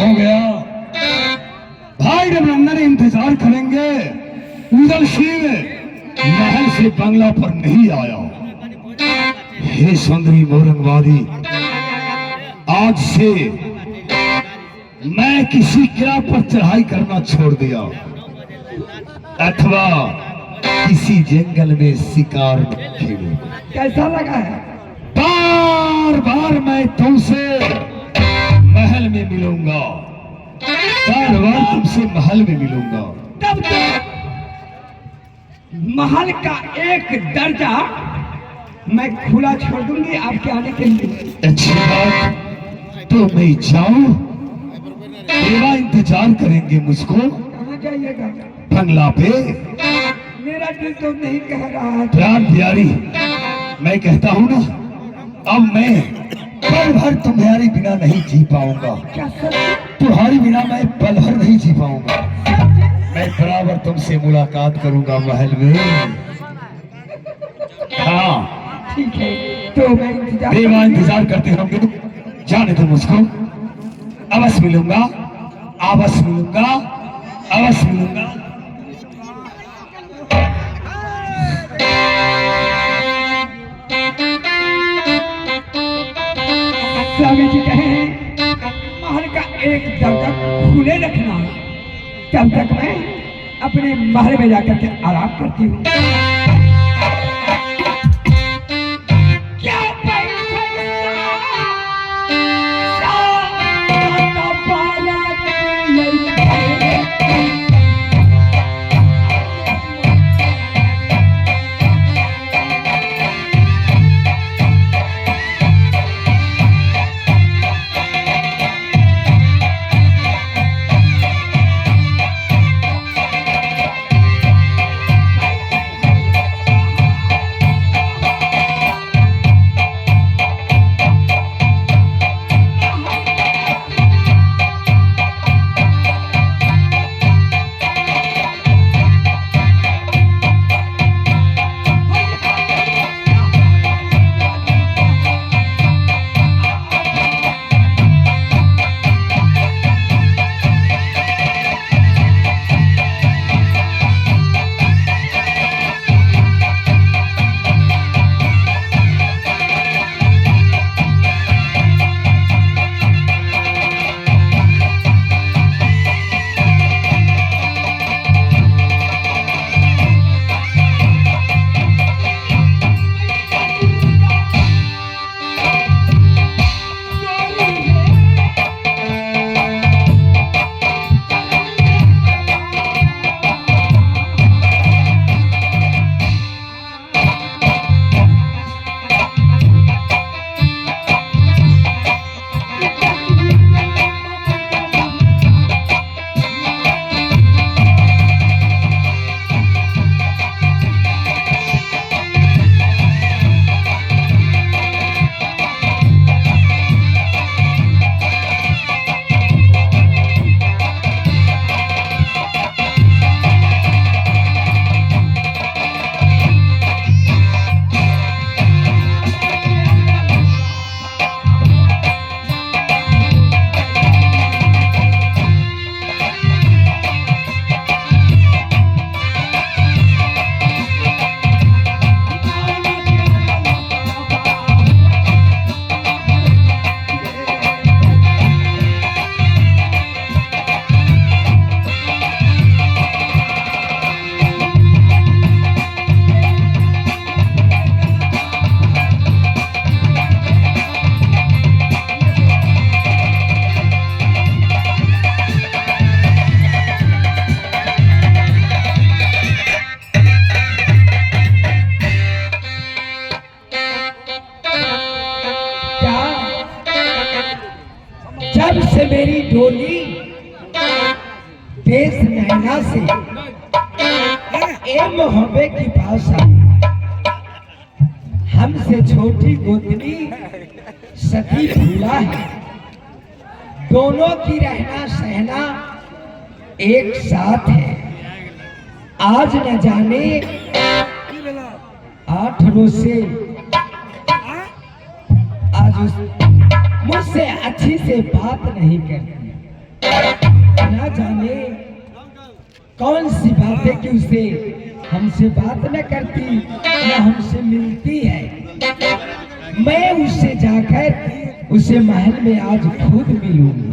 हो गया। भाई रघुनंदन इंतजार करेंगे। उदल शिव महल से बंगला पर नहीं आया। हे सुंदरी मोरंगवादी, आज से मैं किसी किला पर चढ़ाई करना छोड़ दिया अथवा किसी जंगल में शिकार खेलूं। कैसा लगा है? बार बार मैं तुमसे महल में मिलूंगा, बार बार तुमसे महल में मिलूंगा। तब तो महल का एक दर्जा मैं खुला छोड़ दूंगी आपके आने के लिए। अच्छी बात, तो मैं जाऊं? मेरा इंतजार करेंगे मुझको? कहाँ जाइएगा? बंगला पे। मेरा दिल तो नहीं कह रहा है। प्राण प्यारी, मैं कहता हूँ ना, अब मैं पल भर तुम्हारे बिना नहीं जी पाऊंगा। क्या सच? तुम्हारे बिना मैं पल भर नहीं जी पाऊंगा। मैं बराबर तुमसे मुलाकात करूंगा महल में। हाँ ठीक है, तो मैं इंतजार करते होंगे। जाने दो मुझको, अवश्य मिलूंगा, अवश्य मिलूंगा, अवश्य मिलूंगा। स्वामी जी कहे हैं महल का एक दरवाजा खुले रखना, तब तक मैं अपने महल में जाकर के आराम करती हूँ। जब से मेरी डोली देश नैना से ए मोहब्बे की भाषा, हमसे छोटी गोतनी सती भूला है, दोनों की रहना सहना एक साथ है। आज न जाने 8 रोज से आज मुझसे अच्छी से बात नहीं करती। जाने कौन सी बातें कि उसे हमसे बात न करती या हमसे मिलती है। मैं उससे जाकर उसे महल में आज खुद मिलूंगी।